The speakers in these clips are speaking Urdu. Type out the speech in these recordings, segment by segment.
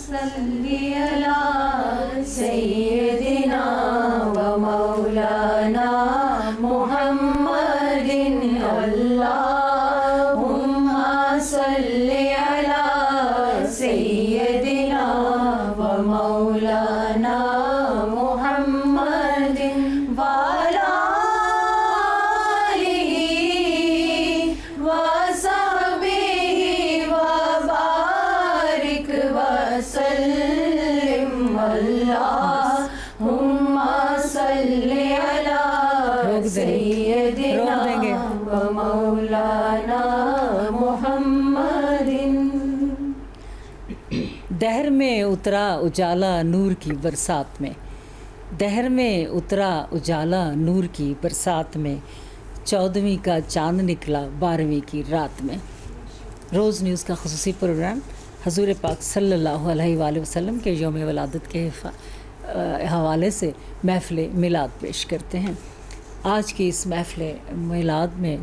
صلی علی سیدنا و مولانا محمد اللہم صلی علی سیدنا و مولانا محمد وعلی آلہ وصحبہ وبارک وسلم اللہم صلی علی سیدنا و مولانا محمد. دہر میں اترا اجالا نور کی برسات میں، دہر میں اترا اجالا نور کی برسات میں، 14ویں کا چاند نکلا 12ویں کی رات میں. روز نیوز کا خصوصی پروگرام حضور پاک صلی اللہ علیہ وآلہ وسلم کے یوم ولادت کے حوالے سے محفل میلاد پیش کرتے ہیں. آج کی اس محفل میلاد میں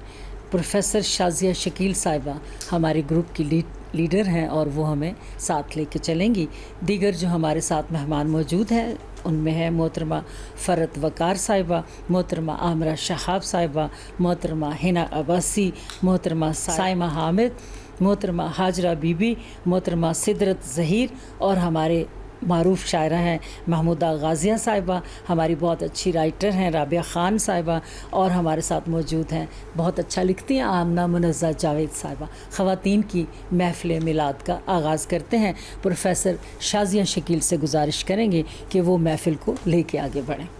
پروفیسر شازیہ شکیل صاحبہ ہمارے گروپ کی لیڈر ہیں اور وہ ہمیں ساتھ لے کے چلیں گی. دیگر جو ہمارے ساتھ مہمان موجود ہیں ان میں ہے محترمہ فرت وقار صاحبہ، محترمہ عامرہ شہاب صاحبہ، محترمہ حنا عباسی، محترمہ سائمہ حامد، محترمہ ہاجرہ بی بی، محترمہ سدرت ظہیر اور ہمارے معروف شاعرہ ہیں محمودہ غازیہ صاحبہ، ہماری بہت اچھی رائٹر ہیں رابعہ خان صاحبہ، اور ہمارے ساتھ موجود ہیں بہت اچھا لکھتی ہیں آمنہ منزہ جاوید صاحبہ. خواتین کی محفل میلاد کا آغاز کرتے ہیں. پروفیسر شازیہ شکیل سے گزارش کریں گے کہ وہ محفل کو لے کے آگے بڑھیں.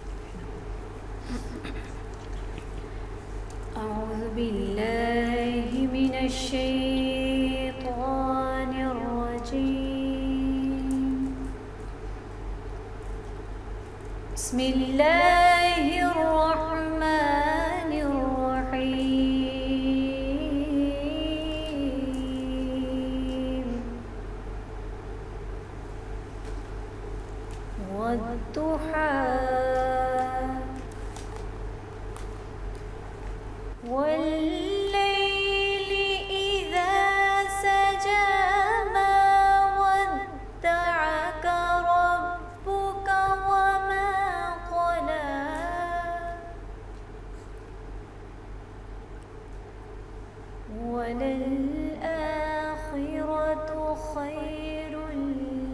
اعوذ باللہ من الشیطان الرجیم. بسم اللہ الرحمن الرحیم. والضحى والليل إذا سجى ما ودعك ربك وما قلى وللآخرة خير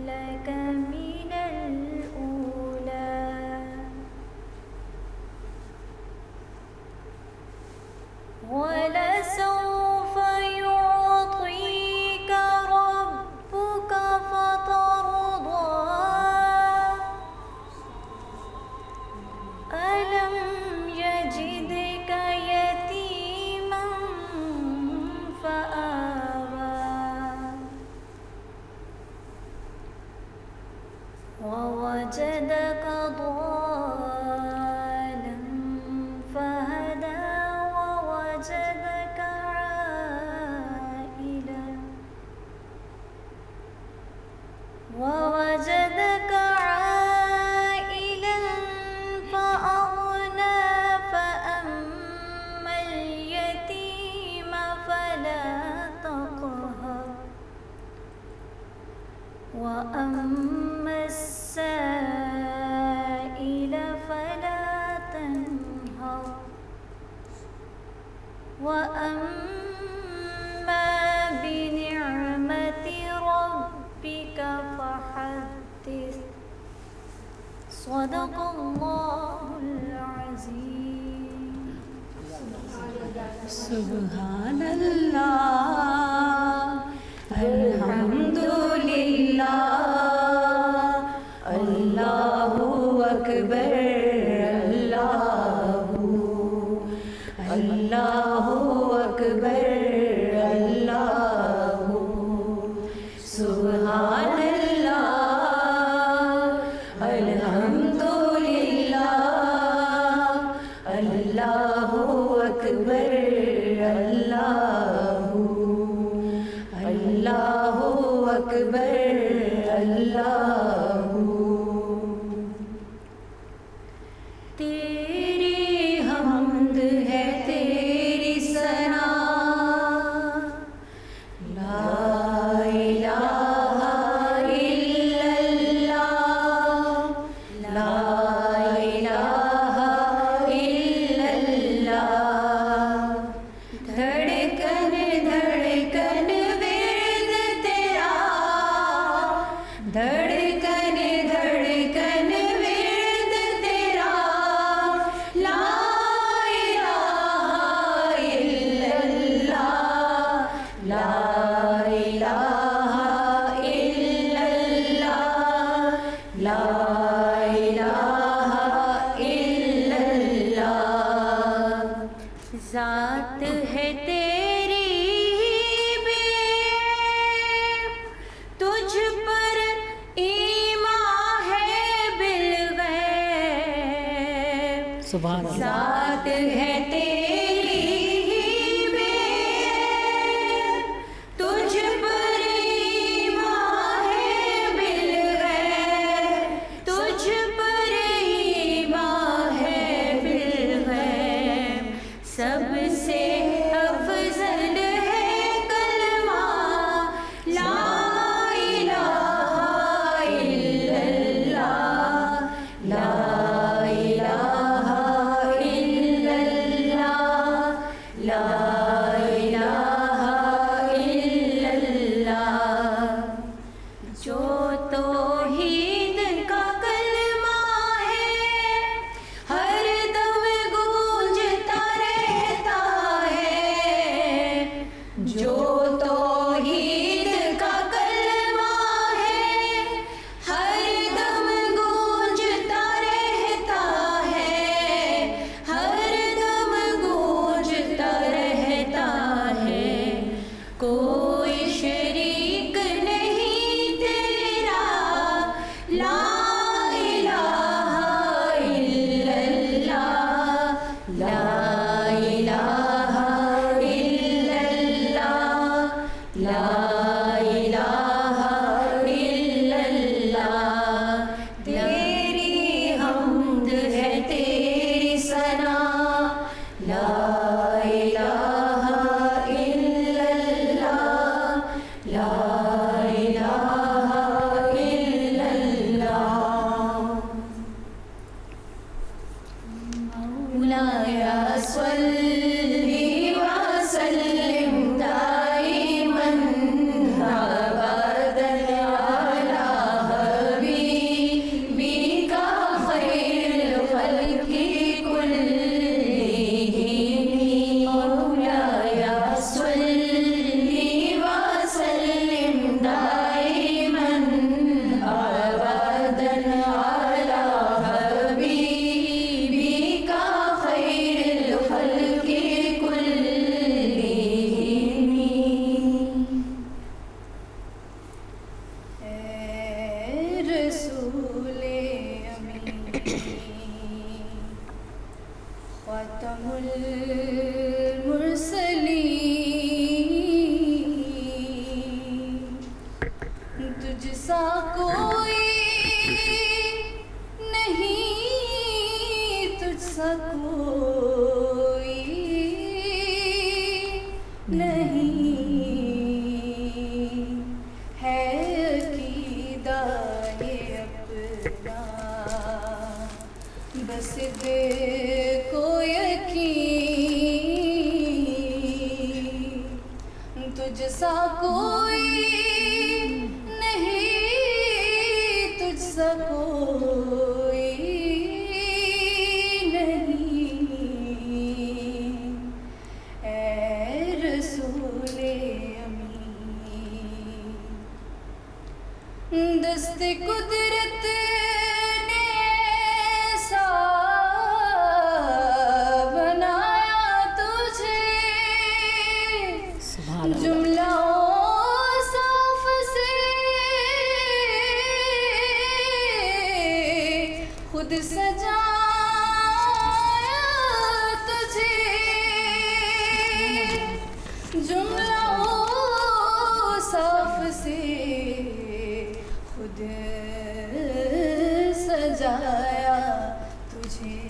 لك من الأولى ولسوف يعطيك ربك فترضى ألم يجدك يتيما فآوى ووجدك ضالا فهدى ووجدك عائلا فأغنى فأما اليتيم فلا تقهر وأما السائل فلا تنهر وأما بنعمة ربك فحدث. صدق الله العظيم. سبحان اللہ، الحمد للہ، اللہ اکبر، اللہ اکبر، اللہ سبحان اللہ، الحمد للہ، اللہ اکبر، اللہ اکبر، اللہ. تیری حمد ہے تیری ثنا، لا الہ سبحان اللہ. ذات ہے تیری ہی بے، تجھ پر ایمان ہے بالغیب، تجھ پر ایمان ہے بالغیب. سب سے افضل ہے کلمہ لا الہ الا اللہ، لا الہ الا اللہ، لا الہ الا اللہ. جو توحید کا کلمہ ہے ہر دم گونجتا رہتا ہے، جو توحید کا کلمہ ہے ہر دم گونجتا رہتا ہے، ہر دم گونجتا رہتا ہے. کوئی شریک نہیں تیرا، لا الہ الا اللہ، لا الہ الا اللہ، لا الہ الا اللہ. تیری حمد ہے تیری ثنا، لا الہ الا اللہ، لا الہ الا اللہ. مولاي صل وسلم دائما ابدا على حبيبك خير الخلق كلهم. مولاي صل وسلم دائما ابدا على حبيبك خير الخلق كلهم. اے رسول امین، خاتم المرسلین، تجھ سا کوئی نہیں، تجھ سا کوئی نہیں. ہے عقیدہ یہ اپنا، بس دیکھو یقین، تجھ سا کوئی نہیں، تجھ سا کوئی نہیں. اے رسول امین، دست قدرت نے ایسا بنایا تجھے، سبحان اللہ. جملہ صاف سے خود سجایا تجھے، جملہ صاف سے خود سجایا تجھے.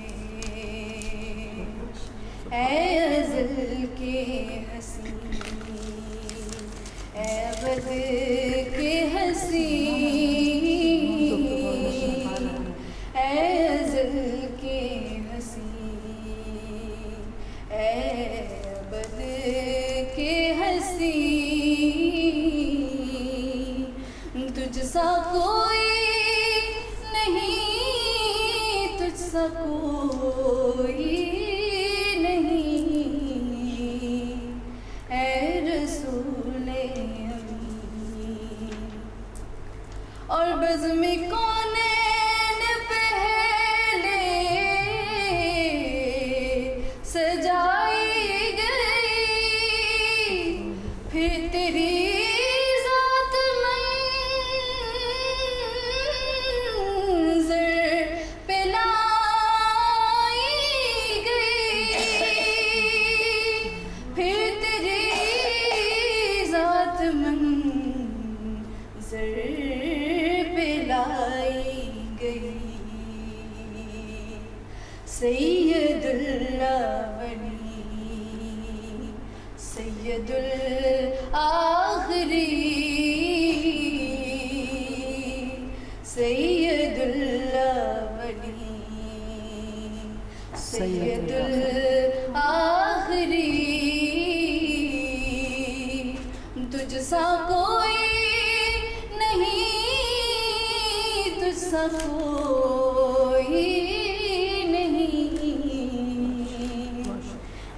اے ازل کے حسین، اے ابد کے حسین، اے ازل کے حسین، اے ابد کے حسین. تجھ سا کوئی نہیں، تجھ سا کوئی نہیں. اے رسول امین، اور بزم کونین پہلے سجائی گئی، پھر تیری ذات منظر پہ لائی سید الاولی سید الآخری سید الاولی سید الآخری تجھ سا کوئی نہیں، تجھ سا کوئی نہیں،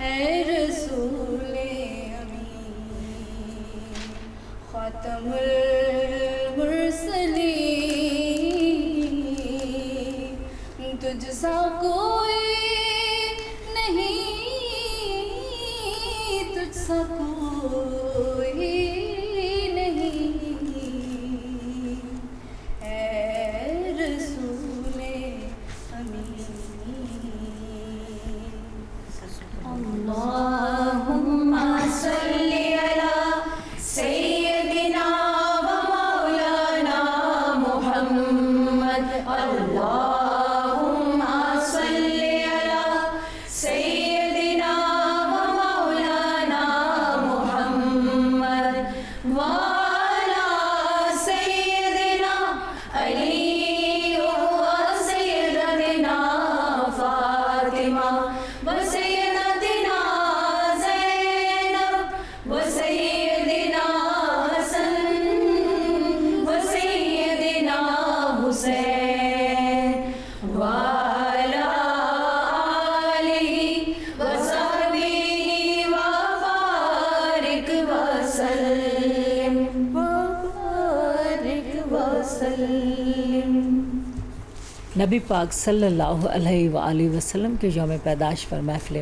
اے رسول امین خاتم المرسلین، تجھ سا کوئی نہیں، تجھ سا کوئی نہیں، اے رسول امین۔ اللہم صلی علی سیدنا و مولانا محمد، اللہم صلی علی سیدنا و مولانا محمد وعلی سیدنا علی و سیدتنا فاطمہ و سیدتنا زینب و سیدنا حسن و سیدنا حسین وعلی آلہ و صحبہ وبارک وسلم وبارک وسلم۔ نبی پاک صلی اللہ علیہ وآلہ وسلم کے یوم پیدائش پر محفل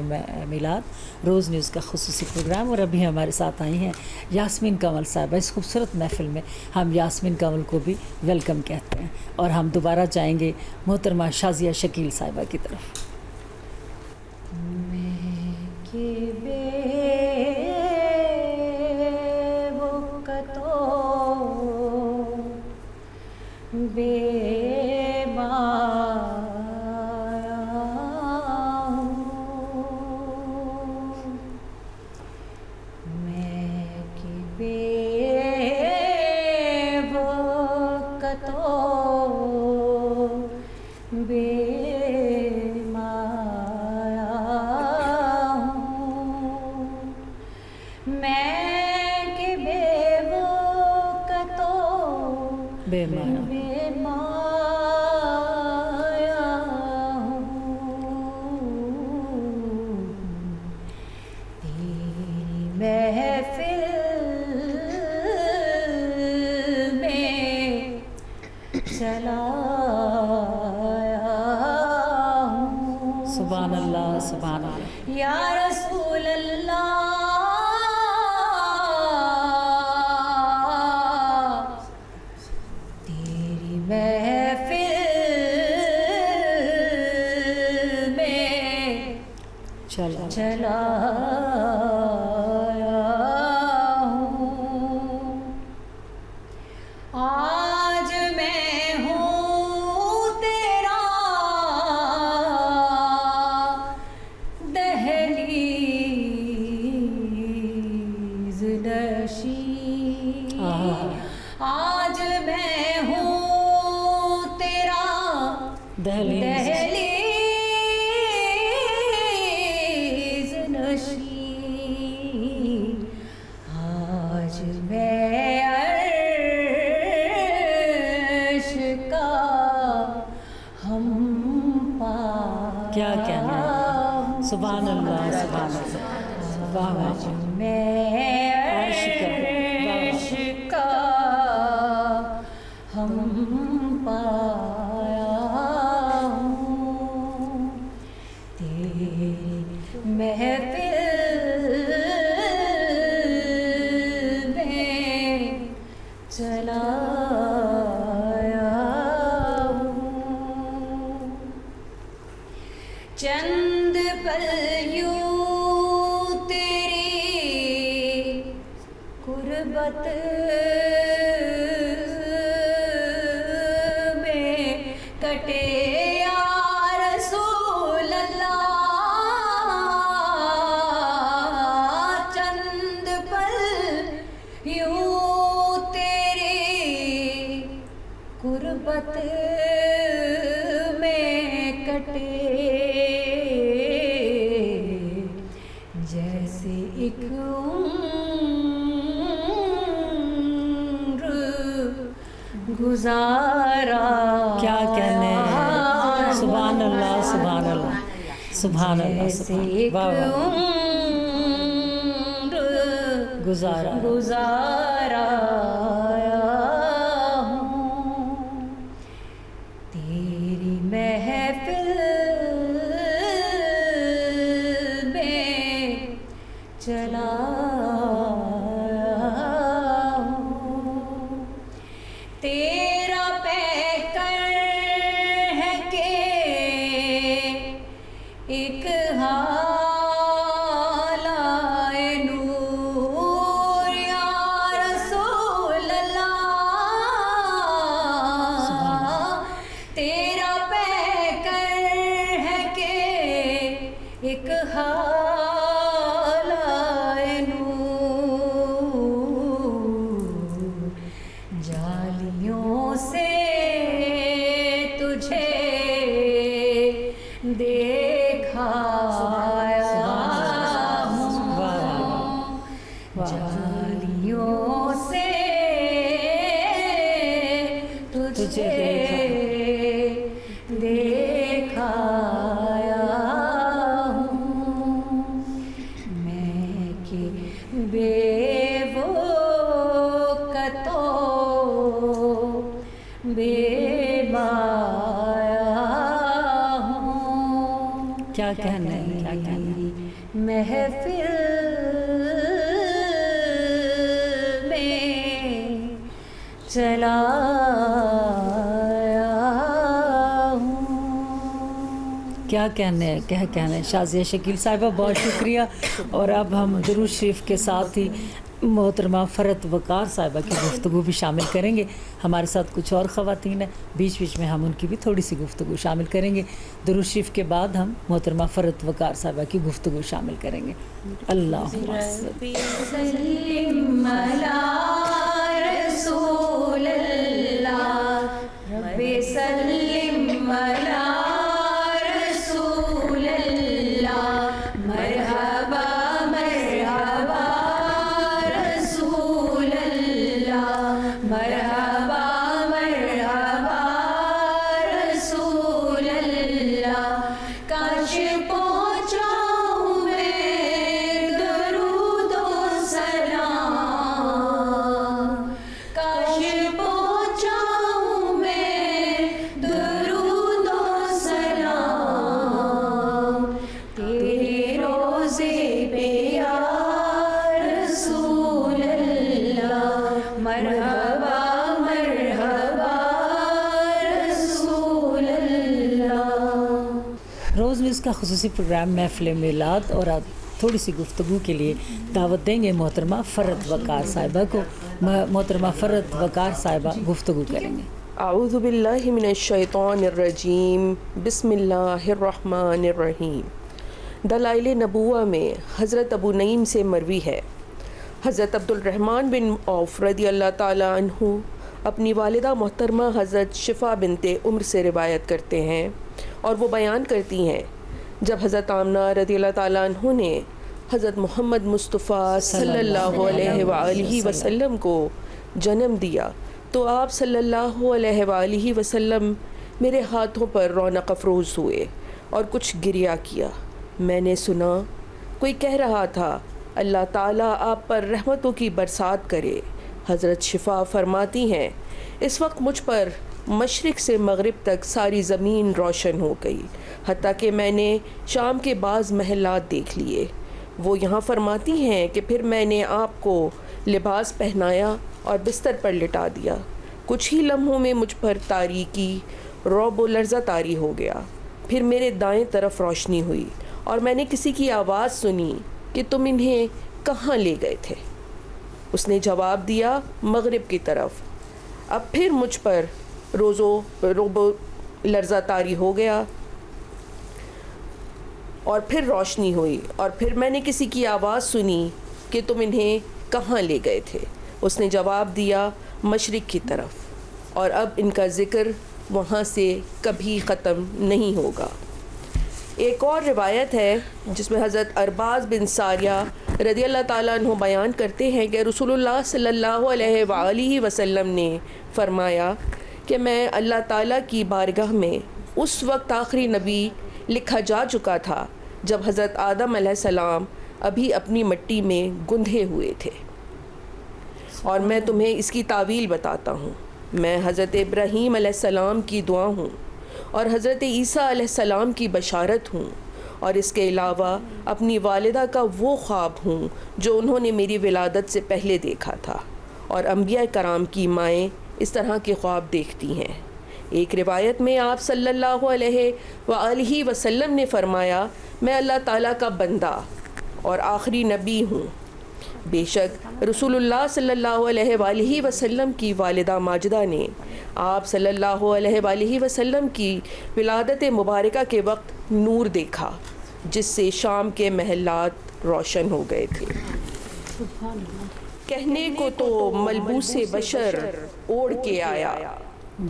میلاد روز نیوز کا خصوصی پروگرام، اور ابھی ہمارے ساتھ آئی ہیں یاسمین کنول صاحبہ۔ اس خوبصورت محفل میں ہم یاسمین کنول کو بھی ویلکم کہتے ہیں، اور ہم دوبارہ جائیں گے محترمہ شازیہ شکیل صاحبہ کی طرف۔ بے مایا تیری محفل میں چلا آیا ہوں۔ سبحان اللہ سبحان اللہ۔ یا رسول اللہ تیری محفل میں چلا چلا آیا ہوں۔ آج میں ہوں تیرا دہلیز نشین، آج میں ہوں تیرا دہلیز نشین، آج میں عرش کا ہم پا کیا کہنا ہے، سبحان اللہ سبحان اللہ۔ واہ واہ میں عرش کا عرش کا ہم پایا ہوں، تیری محفل میں چلا آیا ہوں۔ چند پل یوں تیری قربت میں کٹے یا رسول اللہ، گزارا. کیا کہنے ہیں. سبحان اللہ سبحان اللہ سبحان اللہ جیسے سبحان ایک واہ واہ. عمر گزارا گزارا ہوں تیری محفل میں چلا ہوں. تیرا پیکر ہے کہ ایک حالائے نور یا رسول اللہ. تیرا پیکر ہے کہ ایک حالائے نور جالیوں سے تجھے دیکھایا ہوں. جالیوں سے تجھے دیکھایا ہوں میں کہ بے وقتو بے بایا ہوں. کیا کہنا ہے کیا کہنا ہے. محفل میں چلا ہوں. کیا کہنے ہیں کیا کہنے ہیں. شازیہ شکیل صاحبہ بہت شکریہ. اور اب ہم درود شریف کے ساتھ ہی محترمہ فرت وقار صاحبہ کی گفتگو بھی شامل کریں گے. ہمارے ساتھ کچھ اور خواتین ہیں, بیچ بیچ میں ہم ان کی بھی تھوڑی سی گفتگو شامل کریں گے. درود شریف کے بعد ہم محترمہ فرت وقار صاحبہ کی گفتگو شامل کریں گے. اللہم سلم علی رسول اللہ رب سلم علی رسول اللہ. مرحبا مرحبا رسول اللہ. مرحبا مرحبا رسول اللہ. کاش پہنچاؤں میں درود و سلام. کاش پہنچاؤں میں درود و سلام تیرے روزے پہ یا رسول اللہ. مرحبا مرحبا رسول اللہ. روز میں اس کا خصوصی پروگرام محفل میلاد, اور آپ تھوڑی سی گفتگو کے لیے دعوت دیں گے محترمہ فرت وقار صاحبہ کو. محترمہ فرت وقار صاحبہ گفتگو کریں گے. اعوذ باللہ من الشیطان الرجیم. بسم اللہ الرحمن الرحیم. دلائل نبوہ میں حضرت ابو نعیم سے مروی ہے, حضرت عبد الرحمن بن عوف رضی اللہ تعالیٰ عنہ اپنی والدہ محترمہ حضرت شفا بنت عمر سے روایت کرتے ہیں, اور وہ بیان کرتی ہیں جب حضرت آمنہ رضی اللہ تعالیٰ عنہ نے حضرت محمد مصطفیٰ صلی اللہ علیہ وآلہ وسلم کو جنم دیا تو آپ صلی اللہ علیہ وآلہ وسلم میرے ہاتھوں پر رونق افروز ہوئے اور کچھ گریہ کیا. میں نے سنا کوئی کہہ رہا تھا اللہ تعالیٰ آپ پر رحمتوں کی برسات کرے. حضرت شفا فرماتی ہیں اس وقت مجھ پر مشرق سے مغرب تک ساری زمین روشن ہو گئی, حتیٰ کہ میں نے شام کے بعض محلات دیکھ لیے. وہ یہاں فرماتی ہیں کہ پھر میں نے آپ کو لباس پہنایا اور بستر پر لٹا دیا. کچھ ہی لمحوں میں مجھ پر تاریکی رعب و لرزہ طاری ہو گیا. پھر میرے دائیں طرف روشنی ہوئی اور میں نے کسی کی آواز سنی کہ تم انہیں کہاں لے گئے تھے. اس نے جواب دیا مغرب کی طرف. اب پھر مجھ پر رعب و لرزہ طاری ہو گیا اور پھر روشنی ہوئی, اور پھر میں نے کسی کی آواز سنی کہ تم انہیں کہاں لے گئے تھے. اس نے جواب دیا مشرق کی طرف, اور اب ان کا ذکر وہاں سے کبھی ختم نہیں ہوگا. ایک اور روایت ہے جس میں حضرت ارباز بن ساریہ رضی اللہ تعالیٰ عنہ بیان کرتے ہیں کہ رسول اللہ صلی اللہ علیہ وآلہ وسلم نے فرمایا کہ میں اللہ تعالیٰ کی بارگاہ میں اس وقت آخری نبی لکھا جا چکا تھا جب حضرت آدم علیہ السلام ابھی اپنی مٹی میں گندھے ہوئے تھے، اور میں تمہیں اس کی تعویل بتاتا ہوں۔ میں حضرت ابراہیم علیہ السلام کی دعا ہوں اور حضرت عیسیٰ علیہ السلام کی بشارت ہوں، اور اس کے علاوہ اپنی والدہ کا وہ خواب ہوں جو انہوں نے میری ولادت سے پہلے دیکھا تھا، اور انبیاء کرام کی مائیں اس طرح کے خواب دیکھتی ہیں۔ ایک روایت میں آپ صلی اللہ علیہ وآلہ وسلم نے فرمایا، میں اللہ تعالیٰ کا بندہ اور آخری نبی ہوں۔ بے شک رسول اللہ صلی اللہ علیہ وآلہ وسلم کی والدہ ماجدہ نے آپ صلی اللہ علیہ وآلہ وسلم کی ولادت مبارکہ کے وقت نور دیکھا جس سے شام کے محلات روشن ہو گئے تھے۔ کہنے کو تو ملبوس بشر اوڑھ کے آیا،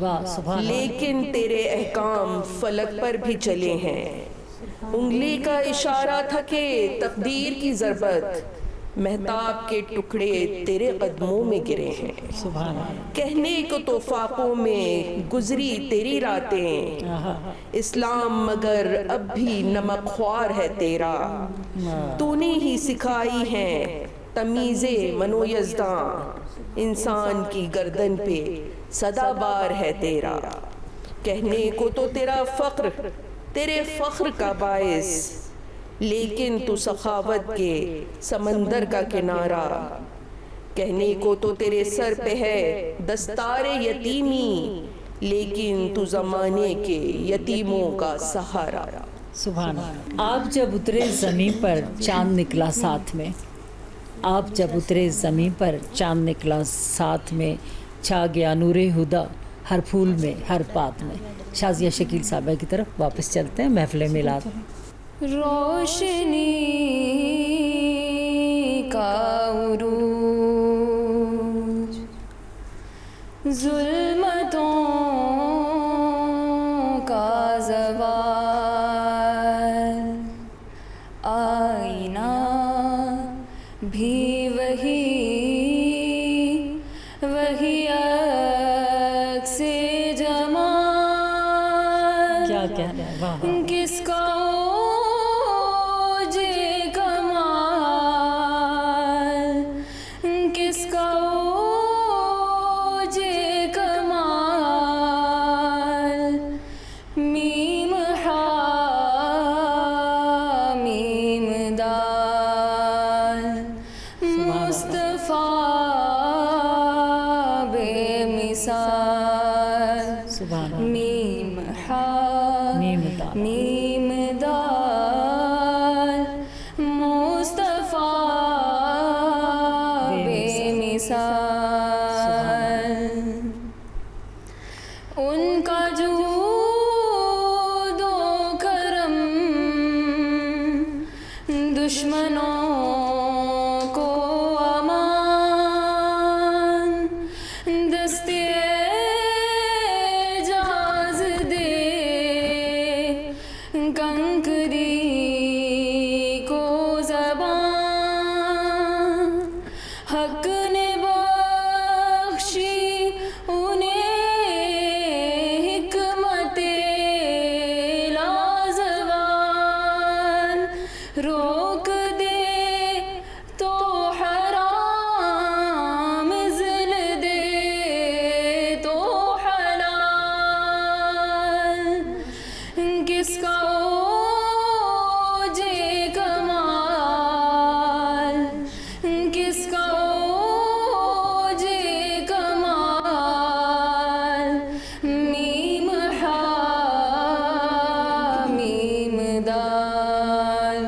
واہ سبحان اللہ۔ لیکن تیرے احکام فلک پر بھی چلے ہیں۔ انگلی کا اشارہ تھا کہ تقدیر کی ضربت مہتاب کے ٹکڑے تیرے قدموں میں گرے ہیں۔ سبحان اللہ۔ کہنے کو تو فاقوں میں گزری تیری راتیں، اسلام مگر اب بھی نمک خوار ہے تیرا۔ تو نے ہی سکھائی ہیں تمیز منو یزداں، انسان کی گردن پہ صدا بار ہے تیرا۔ کہنے کو تو تیرا فقر تیرے فخر کا باعث، لیکن تو سخاوت کے سمندر کا کنارہ۔ کہنے کو تو تیرے سر پہ ہے دستار یتیمی، لیکن تو زمانے کے یتیموں کا سہارا۔ سبحان اللہ۔ آپ جب اترے زمین پر چاند نکلا ساتھ میں، آپ جب اترے زمین پر چاند نکلا ساتھ میں، چھا گیا نور ہدا ہر پھول میں ہر پات میں۔ شازیہ شکیل صاحبہ کی طرف واپس چلتے ہیں محفل میلاد۔ روشنی کا عروج، ظلمتوں کا زوال، آئینہ بھی وہی عکس جمال۔ کیا کہنا ہے، واہ۔ کس کا اوج کمال، کس کا اوج کمال، میم ہا میم دال، مصطفیٰ بے مثال، سبحان اللہ۔ میم ہا میم دال۔ میم دال، مصطفیٰ بے مثال۔ ان کا جود و کرم دشمنوں کو امان، دستے اعجاز دے کنکری کو زبان، حق نے بخشی انہیں حکمت لازوال، روک دے تو حرام، ذل دے تو حلال، کس کا اوج کمال، کس کا اوج کمال، میم ہا میم دال،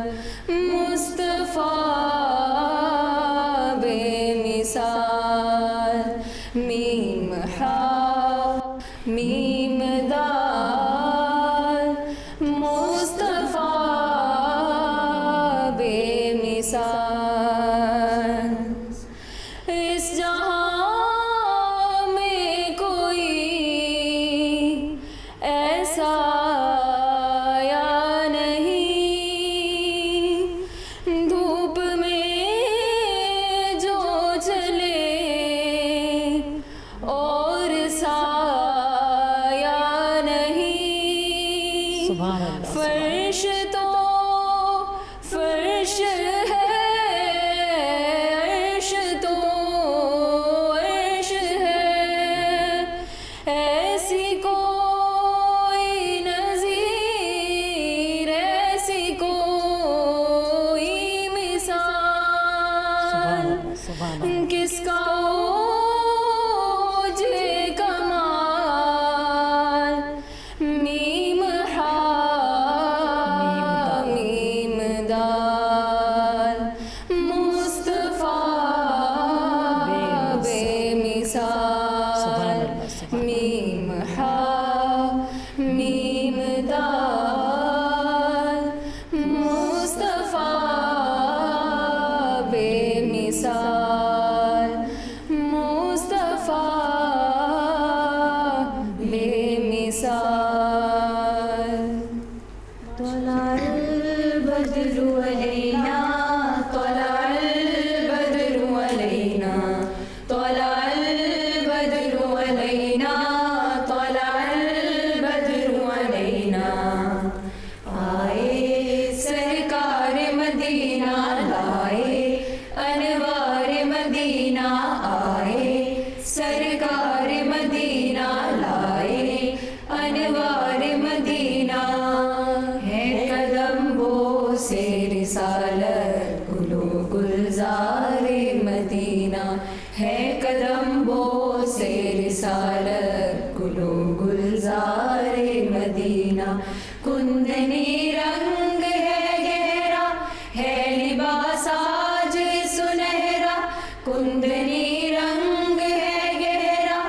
سے رسالت گلو گلزار مدینہ ہے قدم بو سے رسالت گلو گلزار مدینہ کندنی رنگ ہے گہرا ہے لباس آج سنہرا کندنی رنگ ہے گہرا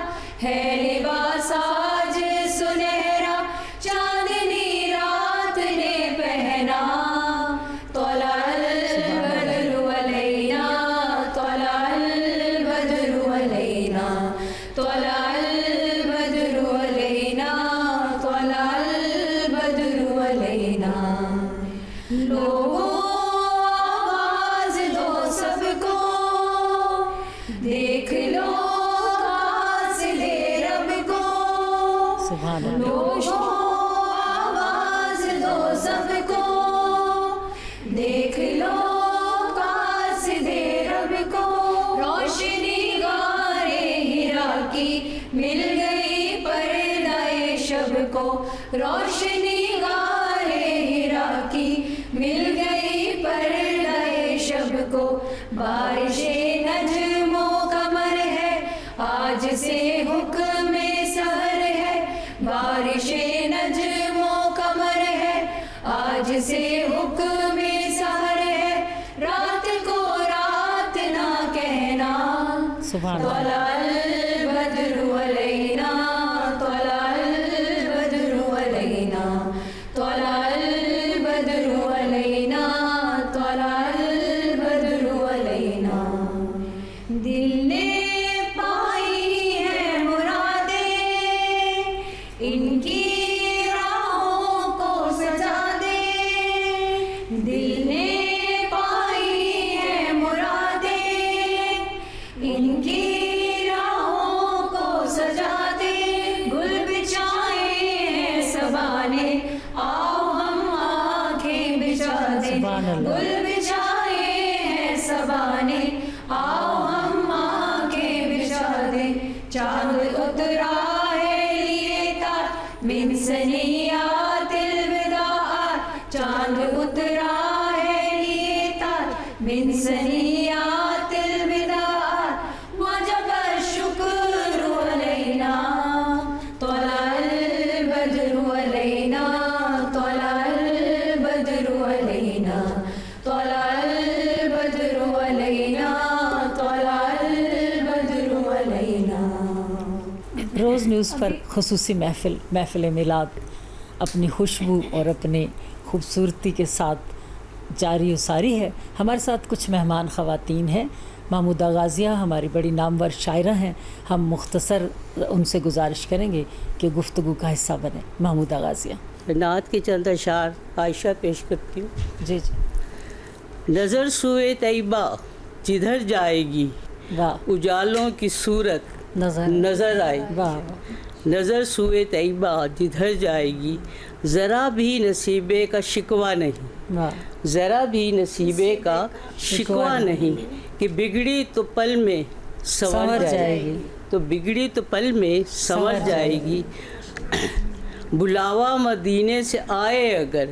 ہے لباس آج سنہرا چاندنی رات نے پہنا طلع البدر علینا طلع البدر علینا طلع البدر علینا طلع البدر علینا لوگوں آواز دو سب کو دیکھ لو قاصد رب کو سبحان اللہ. لوگوں آواز دو سب کو دیکھ لو قاصد رب کو روشنی غارِ ہرا کی مل گئی پردہ شب کو روشنی غارِ ہرا کی مل گئی پردہ شب کو بارش نجم و قمر ہے آج سے حکم سحر ہے بارش نجم و قمر ہے آج سے حکم سحر ہے رات کو رات نہ کہنا سبحان اللہ. طلع البدر علینا طلع البدر علینا طلع البدر علینا طلع البدر علینا دل نے پائی ہے مرادیں ان کی راہوں کو سجا دے دل نے پائی ہے مرادیں ان کی راہوں کو سجا دے گل بچھائے ہیں سبانے آؤ ہم آنکھیں بچھا دیں سبحان اللہ. گل بچھائے ہیں سبانے آؤ ہم آنکھیں بچھا دیں چاند اترا ہے لیے تار من سنیات الوداع چاند اترا ہے لیے تار من سنیات الوداع وجب الشکر علینا طلع البدر علینا طلع البدر علینا طلع البدر علینا طلع البدر علینا روز نیوز پر خصوصی محفل میلاد اپنی خوشبو اور اپنے خوبصورتی کے ساتھ جاری و ساری ہے. ہمارے ساتھ کچھ مہمان خواتین ہیں. محمودہ غازیہ ہماری بڑی نامور شاعرہ ہیں. ہم مختصر ان سے گزارش کریں گے کہ گفتگو کا حصہ بنیں. محمودہ غازیہ. نعت کے چند اشعار عائشہ پیش کرتی ہوں. جی جی. نظر سوئے طیبہ جدھر جائے گی واہ اجالوں کی صورت نظر آئے گی. واہ نظر سوئے طیبہ جدھر جائے گی ذرا بھی نصیبے کا شکوہ نہیں واہ. ذرا بھی نصیبے کا شکوہ نہیں کہ بگڑی تو پل میں سنور جائے گی تو بگڑی تو پل میں سنور جائے گی. بلاوا مدینے سے آئے اگر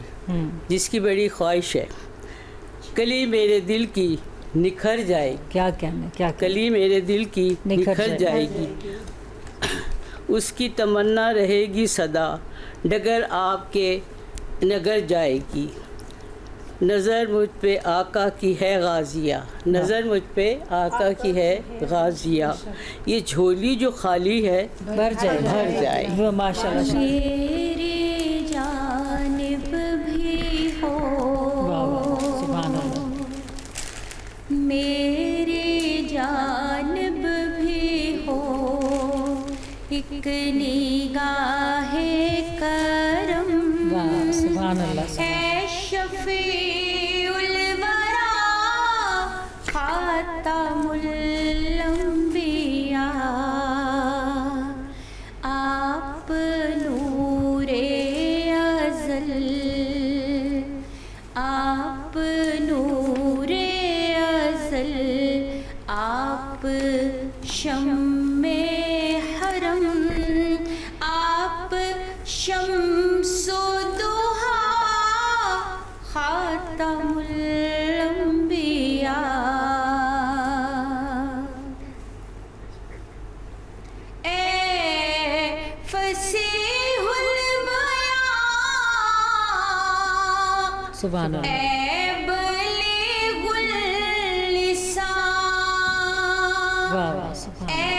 جس کی بڑی خواہش ہے کلی میرے دل کی نکھر جائے گی. کیا کہنا کیا کلی میرے دل کی نکھر جائے گی. اس کی تمنا رہے گی صدا ڈگر آپ کے نگر جائے گی. نظر مجھ پہ آقا کی ہے غازیہ نظر مجھ پہ آقا کی ہے غازیہ یہ جھولی جو خالی ہے بھر جائے. وہ ماشاء اللہ. میری جانب بھی ہو سبحان اللہ. میری جانب بھی ہو ایک نگاہ کرم واہ سبحان اللہ. اے شفیع الورا خاتم الانبیاء آپ نور ازل آپ نور ازل آپ شمع حرم آپ شمس و دوحا خاتم الانبیاء اے فصیح البیان سبحان اللہ. اے بلیغ اللسان واہ واہ سبحان اللہ. اے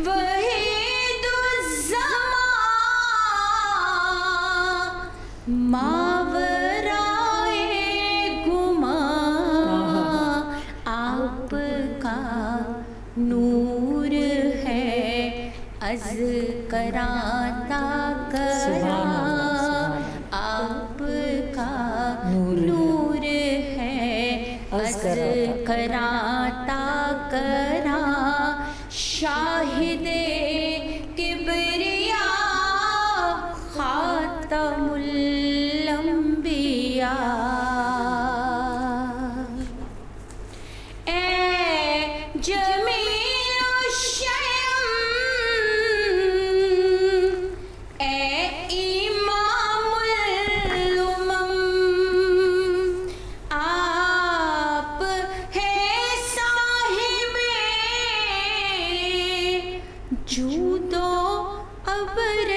وحید الزمان ماورائے گمان آپ کا نور ہے از کراں تا کراں آپ کا نور ہے از کراں تا کراں شاہد کبریاء خاتم الانبیاء اے جمیل الشیم اے امام الامم آپ ہیں صاحب جود و ابر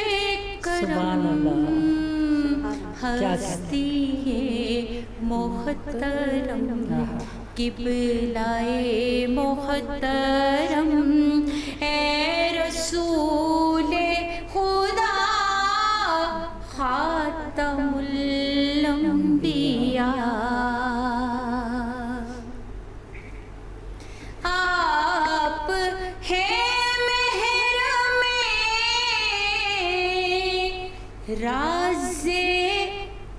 سبحان کرم اللہ. کیا کہتے ہستی محترم قبلۂ محترم اے رسول خدا خاتم الانبیاء آپ ہیں مہر میں راز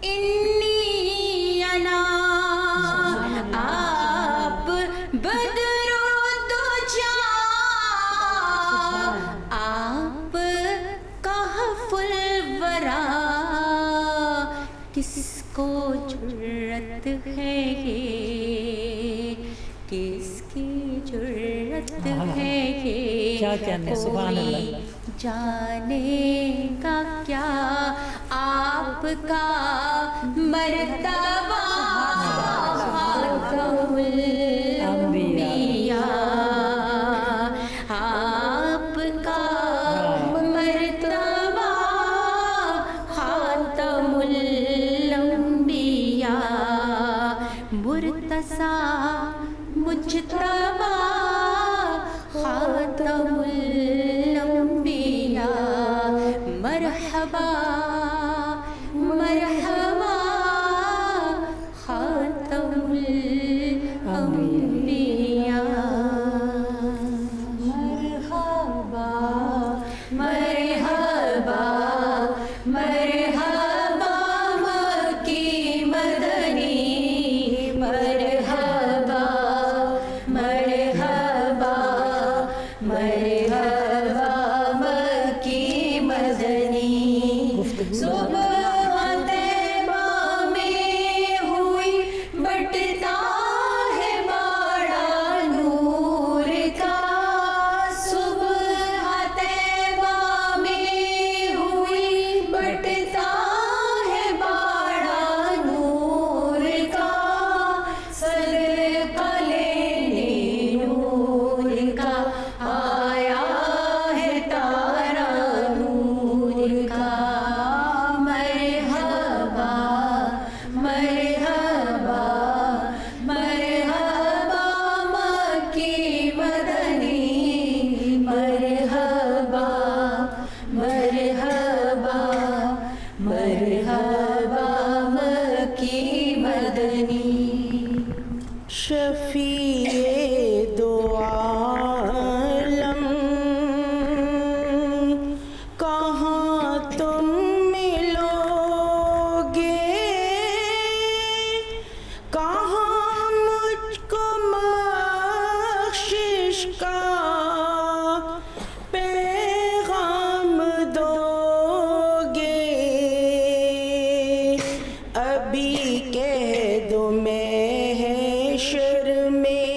انی انا آپ بدر و دجا آپ کہف الورا کس کو جرت ہے یہ کس کی جرت ہے یہ کیا کہنے سبحان اللہ. جانے کا کیا آپ کا مرتبہ خاتم الانبیاء آپ کا مرتبہ خاتم الانبیاء مرتضیٰ مجتبیٰ خاتم الانبیاء مرحبا مرحبا خاتم الانبیاء مرحبا مرحبا مرحبا مکی مدنی مرحبا مرحبا مرحبا مکی مدنی صبح طیبہ میں ہوئی بٹتا ہے باڑا نور کا صبح طیبہ میں ہوئی بٹتا ہے باڑا نور کا صدقہ لینے نور کا آیا ہے تارا نور کا مرحبا مرحبا مرحبا مکی مدنی مرحبا مرحبا مرحبا مکی مدنی شفیع دو عالم کہاں تم ملو گے کہاں مجھ کو بخشش کا پیغام دو گے ابھی کہہ دو محشر میں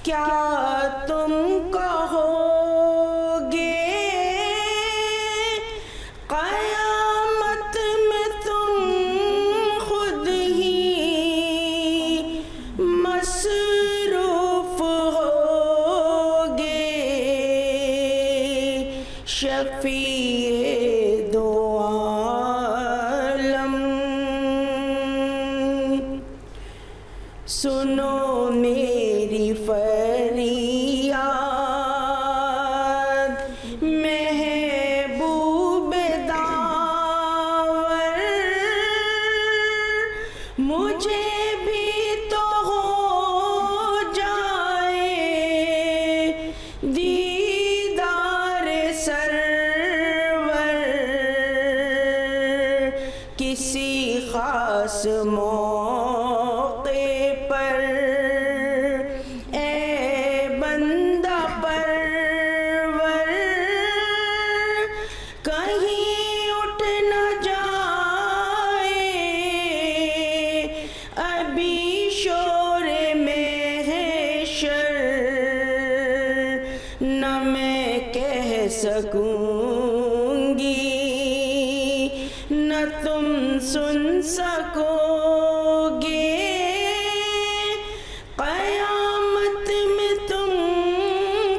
کیا تم کہو گے قیامت میں تم سنو میری فریاد محبوب داور مجھے بھی تو ہو جائے دیدار سرور کسی خاص موقع پر اے بندہ پرور کہیں اٹھ نہ جائے ابھی شور محشر نہ میں کہہ سکوں گی نہ تم سن سکو گے قیامت میں تم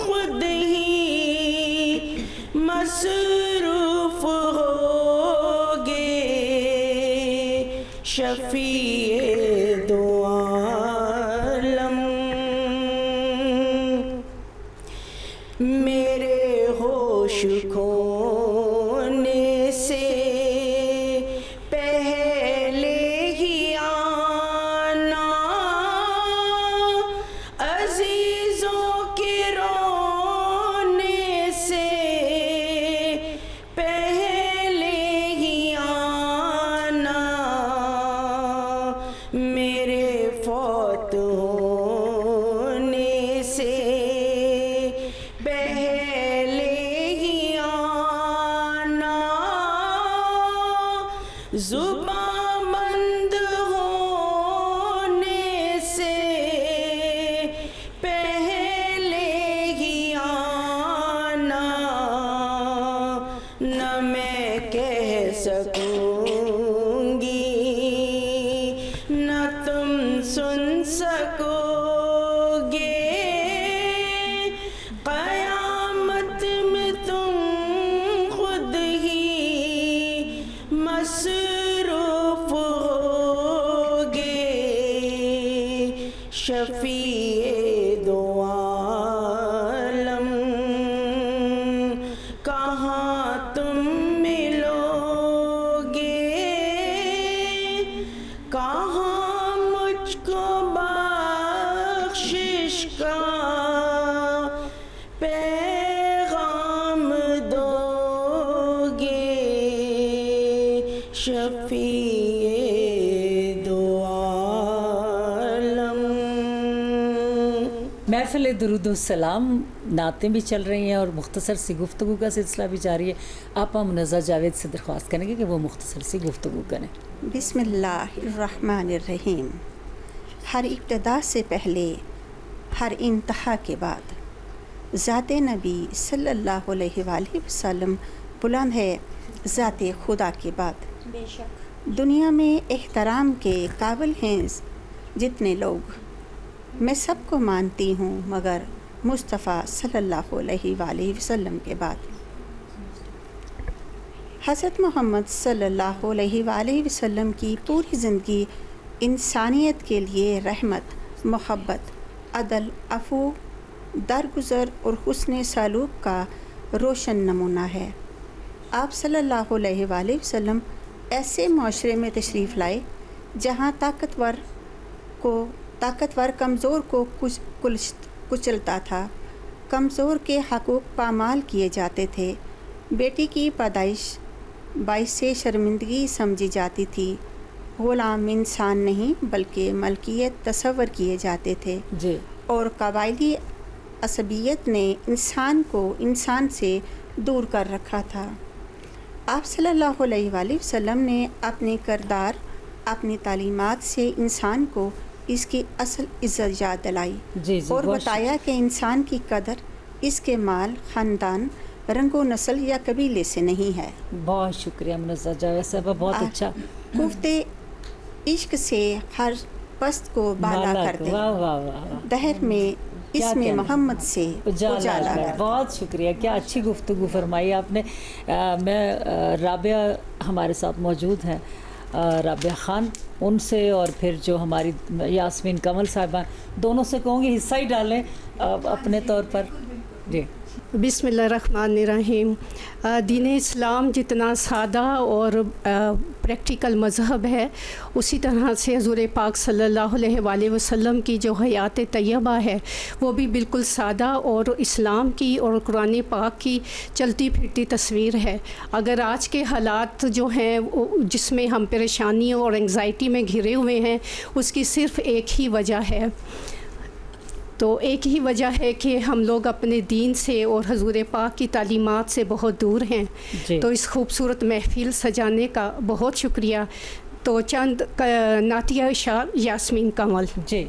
خود ہی مصروف ہوگے شفیع دو عالم میرے ہوش کھونے سے پہلے ہی آنا عزیزوں کے رونے سے پہلے ہی آنا میرے فوت ہونے سے پہلے ہی آنا زباں بند ہونے سے پہلے ہی آنا نہ میں کہہ سکوں گی نہ تم سن سکو گے قیامت میں تم خود ہی مصروف ہوگے شفیع دو عالم کہاں تم ملو گے کہاں مجھ کو بخشش کا پیغام دو گے شفیع دو عالم. محفل درود و سلام نعتیں بھی چل رہی ہیں اور مختصر سی گفتگو کا سلسلہ بھی جاری ہے. آپ منزہ جاوید سے درخواست کریں گے کہ وہ مختصر سی گفتگو کریں. بسم اللہ الرحمن الرحیم. ہر ابتدا سے پہلے ہر انتہا کے بعد ذات نبی صلی اللہ علیہ وآلہ وسلم بلند ہے ذات خدا کے بعد. بے شک دنیا میں احترام کے قابل ہیں جتنے لوگ میں سب کو مانتی ہوں مگر مصطفیٰ صلی اللہ علیہ وآلہ وسلم کے بعد. حضرت محمد صلی اللہ علیہ وآلہ وسلم کی پوری زندگی انسانیت کے لیے رحمت، محبت، عدل، عفو، درگزر اور حسن سلوک کا روشن نمونہ ہے. آپ صلی اللہ علیہ وآلہ وسلم ایسے معاشرے میں تشریف لائے جہاں طاقتور کمزور کو کچلتا تھا، کمزور کے حقوق پامال کیے جاتے تھے، بیٹی کی پیدائش باعث شرمندگی سمجھی جاتی تھی، غلام انسان نہیں بلکہ ملکیت تصور کیے جاتے تھے جی. اور قبائلی عصبیت نے انسان کو انسان سے دور کر رکھا تھا. آپ صلی اللہ علیہ وآلہ وسلم نے اپنے کردار، اپنی تعلیمات سے انسان کو اس کی اصل عزت یاد دلائی اور بتایا کہ انسان کی قدر اس کے مال، خاندان، رنگ و نسل یا قبیلے سے نہیں ہے. بہت شکریہ منزہ جاوید صاحبہ، بہت اچھا. گفتے عشق سے ہر پست کو بالا کر دے، واہ واہ واہ، دہر میں اس میں محمد سے اجالا کر. بہت شکریہ، کیا اچھی گفتگو فرمائی آپ نے. میں رابعہ ہمارے ساتھ موجود ہیں. رابعہ خان ان سے اور پھر جو ہماری یاسمین کمل صاحبہ دونوں سے کہوں گی حصہ ہی ڈالیں اپنے طور پر. جی بسم اللہ الرحمن الرحیم. دین اسلام جتنا سادہ اور پریکٹیکل مذہب ہے اسی طرح سے حضور پاک صلی اللہ علیہ وآلہ وسلم کی جو حیات طیبہ ہے وہ بھی بالکل سادہ اور اسلام کی اور قرآن پاک کی چلتی پھرتی تصویر ہے. اگر آج کے حالات جو ہیں جس میں ہم پریشانیوں اور انگزائٹی میں گھرے ہوئے ہیں اس کی صرف ایک ہی وجہ ہے. تو ایک ہی وجہ ہے کہ ہم لوگ اپنے دین سے اور حضور پاک کی تعلیمات سے بہت دور ہیں. تو اس خوبصورت محفل سجانے کا بہت شکریہ. تو چند نعتیہ اشعار یاسمین کمل. جی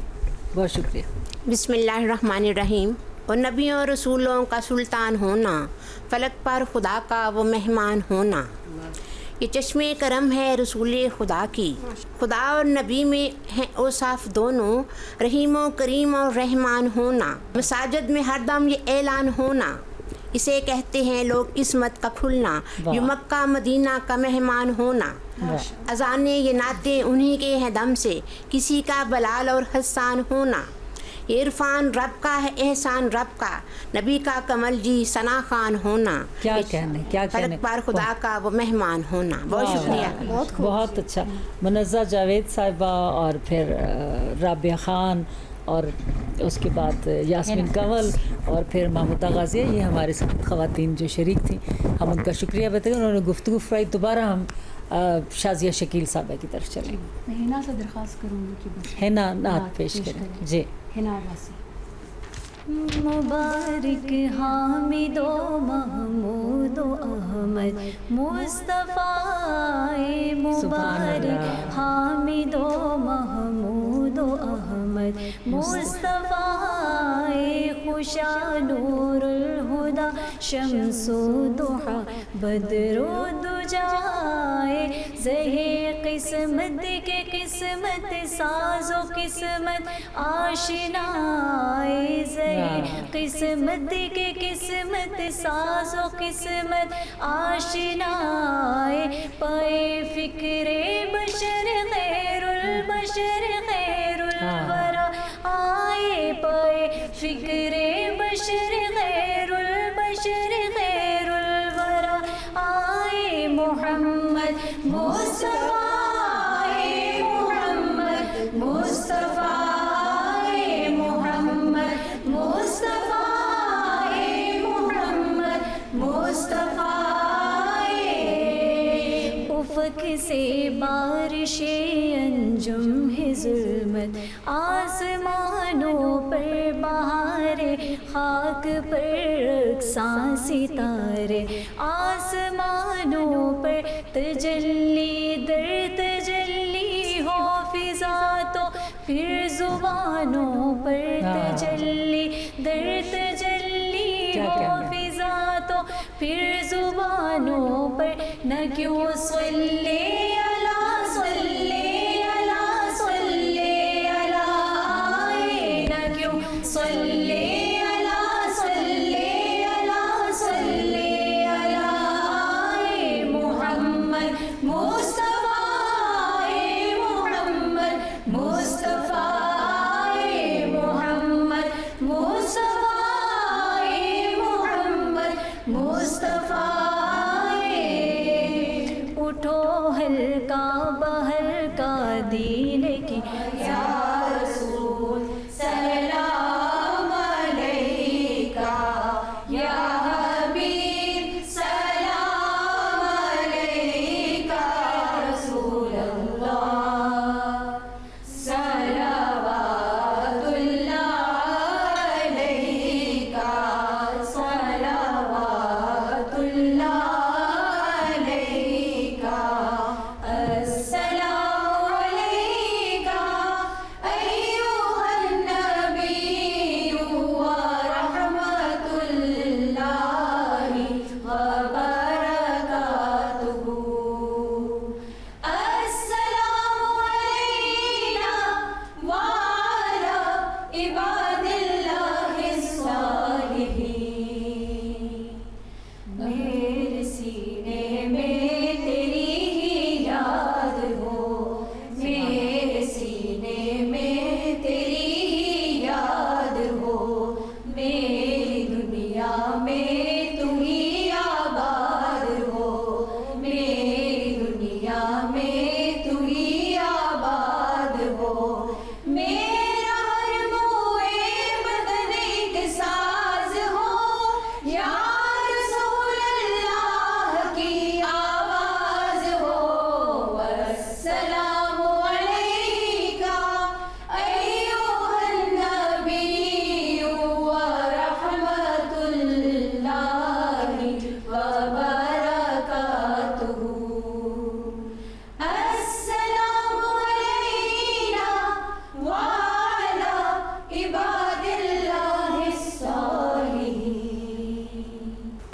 بہت شکریہ. بسم اللہ الرحمن الرحیم. اور نبیوں اور رسولوں کا سلطان ہونا، فلک پر خدا کا وہ مہمان ہونا. یہ چشم کرم ہے رسول خدا کی، خدا اور نبی میں ہیں اوصاف دونوں، رحیم و کریم اور رحمان ہونا. مساجد میں ہر دم یہ اعلان ہونا، اسے کہتے ہیں لوگ قسمت کا کھلنا. یہ مکہ مدینہ کا مہمان ہونا. اذانیں یہ نعتیں انہی کے ہیں دم سے، کسی کا بلال اور حسان ہونا. یہ عرفان رب کا ہے احسان رب کا، نبی کا کمل جی ثنا خان ہونا. کیا کہنے فلک پر خدا کا وہ مہمان ہونا. بہت شکریہ. بہت اچھا. منزہ جاوید صاحبہ اور پھر رابعہ خان اور اس کے بعد یاسمین کنول اور پھر محمودہ غازیہ، یہ ہمارے ساتھ خواتین جو شریک تھیں، ہم ان کا شکریہ بتائیں. انہوں نے گفتگو فرمائی. دوبارہ ہم شازیہ شکیل صاحبہ کی طرف چلیں. میں حنا سے درخواست کروں گی کہ بس حنا نعت پیش کریں. جی حنا واسی. مبارک حامد و محمود و احمد مصطفیٰ مبارک حامد و محمود و احمد مصطفیٰ خوشا نور الہدا شمس و ضحا بدر و دجا زہے قسمت کے قسمت ساز و قسمت آشنا قسمت کے قسمت ساز و قسمت آشنا پائے فکر بشر غیر البشر غیر الورا آئے پائے فکر بشر غیر البشر غیر الورا آئے محمد مصطفیٰ محمد مصطفیٰ افق سے بارش انجم ہے ظلمت آسمانوں پر بہارے خاک پر رقصاں ستارے آسمانوں پر تجلی در تجلی ہو فضا تو پھر زبانوں پر تجلی در تجلی ہو فضا تو پھر زبانوں پر نہ کیوں صلی علی صلی علی صلی علی آئے نہ کیوں صلی علی صلی علی صلی علی آئے محمد مصطفیٰ محمد مصطفیٰ محمد مصطفیٰ محمد مصطفیٰ اٹھو ہلکا بہلکا دین کی یا رسول سلام علیکہ یا حبیب سلام علیکہ رسول اللہ صلوات اللہ علیکہ صلوات اللہ السلام علیکہ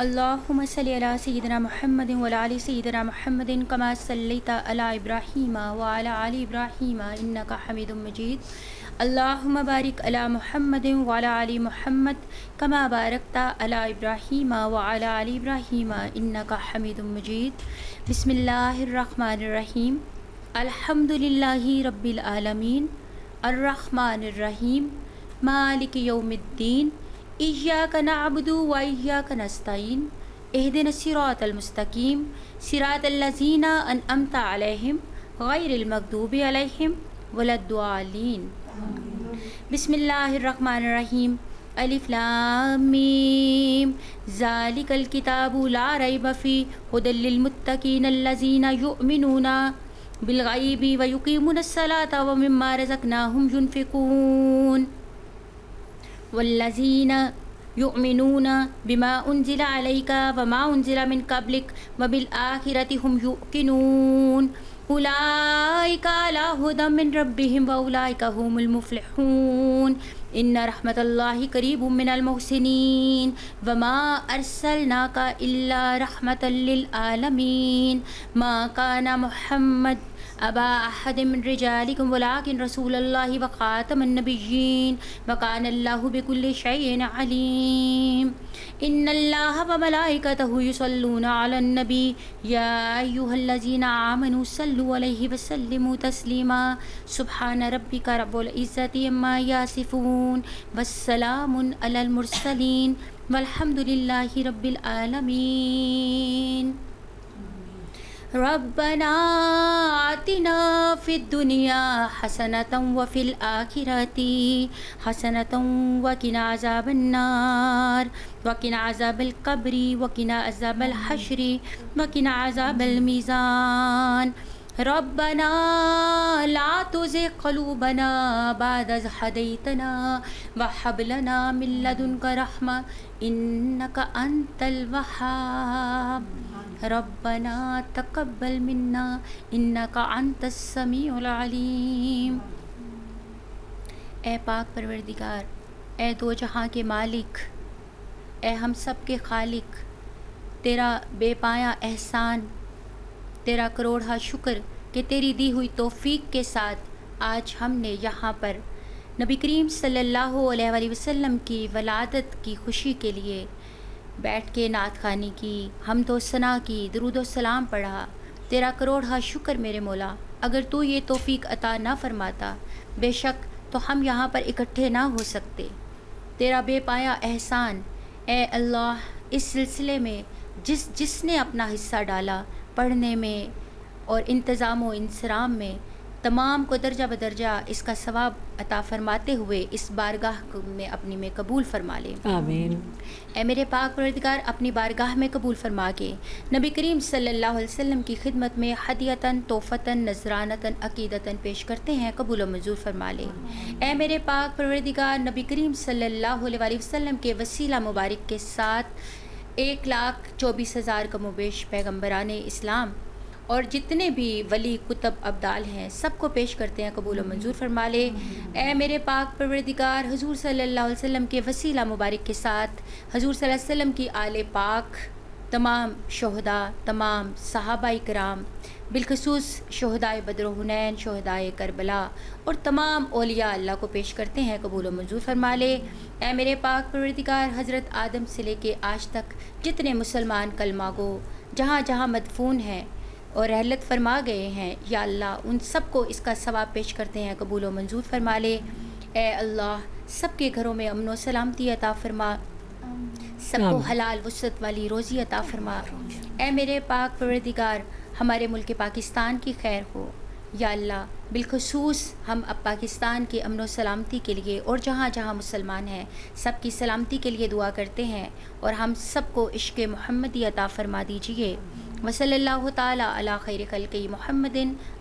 اللهم صل على سيدنا محمد وعلى آل سيدنا محمد كما صليت على إبراهيم وعلى آل إبراهيم إنك حميد مجيد. اللهم بارك على محمد وعلى آل محمد كما باركت على إبراهيم وعلى آل إبراهيم إنك حميد مجيد. بسم الله الرحمن الرحيم. الحمد لله رب العالمين الرحمن الرحيم مالك يوم الدين إياك نعبد وإياك نستعين اهدنا الصراط المستقيم صراط الذين أنعمت عليهم غير المغضوب عليهم ولا الضالين. بسم الله الرحمن الرحيم. الف لام میم ذالک الکتاب لا ریب فیہ ھدی للمتقین الذین یؤمنون بالغیب ویقیمون الصلاة ومما رزقناہم ينفقون والذین یؤمنون بما انزل علیک وما انزل من قبلک وبالآخرۃ ھم یوقنون اولئک علی ھدی من ربہم واولئک ھم المفلحون. ان رحمت اللہ قریب من المحسنین وما ارسلناک الا رحمۃ للعالمین. ما کان محمد ابا احد من رجالکم ولکن رسول اللہ وخاتم النبیین وکان اللہ بکل شیء علیم. ان اللہ وملائکتہ یصلون علی النبی یا ایھا الذین آمنوا صلوا علیہ وسلموا تسلیما. سبحان ربک رب العزۃ عما یصفون والسلام علی المرسلین والحمد للہ رب العالمین. ربنا آتنا فی الدنیا حسنۃ وفی الآخرۃ حسنۃ وقنا عذاب النار وقنا عذاب القبر وقنا عذاب الحشر وقنا عذاب المیزان. ربنا لا تزغ قلوبنا بعد إذ هديتنا وهب لنا من لدنك رحمة إنك أنت الوهاب. ربنا تقبل منا إنك أنت السميع العليم. اے پاک پروردگار، اے دو جہاں کے مالک، اے ہم سب کے خالق، تیرا بے پایا احسان، تیرا کروڑا شکر کہ تیری دی ہوئی توفیق کے ساتھ آج ہم نے یہاں پر نبی کریم صلی اللہ علیہ وآلہ وسلم کی ولادت کی خوشی کے لیے بیٹھ کے نعت خوانی کی، حمد و ثنا کی، درود و سلام پڑھا. تیرا کروڑا شکر میرے مولا. اگر تو یہ توفیق عطا نہ فرماتا بے شک تو ہم یہاں پر اکٹھے نہ ہو سکتے. تیرا بے پایا احسان اے اللہ، اس سلسلے میں جس نے اپنا حصہ ڈالا پڑھنے میں اور انتظام و انصرام میں، تمام کو درجہ بدرجہ اس کا ثواب عطا فرماتے ہوئے اس بارگاہ میں اپنی میں قبول فرما لے. آمین. اے میرے پاک پروردگار، اپنی بارگاہ میں قبول فرما کے نبی کریم صلی اللہ علیہ وسلم کی خدمت میں ہدیتاً، توفتاً، نذرانتاً، عقیدتاً پیش کرتے ہیں، قبول و منظور فرما لے. اے میرے پاک پروردگار، نبی کریم صلی اللہ علیہ وآلہ وسلم کے وسیلہ مبارک کے ساتھ 1,24,000 کم و بیش پیغمبران اسلام اور جتنے بھی ولی کتب ابدال ہیں سب کو پیش کرتے ہیں، قبول و منظور فرما لے. اے میرے پاک پروردگار، حضور صلی اللہ علیہ وسلم کے وسیلہ مبارک کے ساتھ حضور صلی اللہ علیہ وسلم کی آل پاک، تمام شہداء، تمام صحابہ کرام، بالخصوص شہدائے بدر و حنین، شہدائے کربلا اور تمام اولیاء اللہ کو پیش کرتے ہیں، قبول و منظور فرما لے. اے میرے پاک پروردگار، حضرت آدم سے لے کے آج تک جتنے مسلمان کلمہ گو جہاں جہاں مدفون ہیں اور رحلت فرما گئے ہیں، یا اللہ ان سب کو اس کا ثواب پیش کرتے ہیں، قبول و منظور فرما لے. اے اللہ، سب کے گھروں میں امن و سلامتی عطا فرما، سب کو حلال وسعت والی روزی عطا فرما. اے میرے پاک پروردگار، ہمارے ملک پاکستان کی خیر ہو یا اللہ. بالخصوص ہم اب پاکستان کے امن و سلامتی کے لیے اور جہاں جہاں مسلمان ہیں سب کی سلامتی کے لیے دعا کرتے ہیں، اور ہم سب کو عشق محمدی عطا فرما دیجیے. وصلی اللہ تعالیٰ علی خیر خلقہ محمد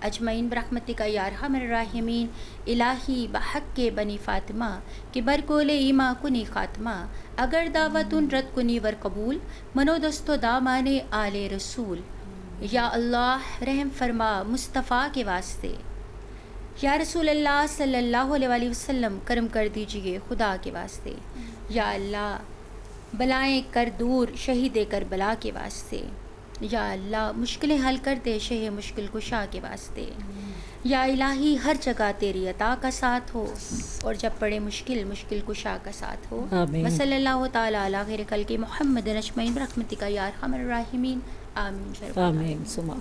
اجمعین برحمتک یا ارحم الراحمین. الہی بحق کے بنی فاطمہ کہ برکول ایما کنی خاتمہ، اگر دعوتن رد کنی ور قبول، منو دستو دامان آل رسول. یا اللہ رحم فرما مصطفیٰ کے واسطے، یا رسول اللہ صلی اللہ علیہ وآلہ وسلم کرم کر دیجئے خدا کے واسطے. یا اللہ بلائیں کر دور شہید کربلا کے واسطے. یا اللہ مشکلیں حل کر دے شہ مشکل کشا کے واسطے. یا الہی ہر جگہ تیری عطا کا ساتھ ہو اور جب پڑے مشکل مشکل کشا کا ساتھ ہو. آمین. وصلی اللہ تعالیٰ علی خیر خلق محمد اجمعین برحمتک یا ارحم الراحمین. آمین. آمین. سما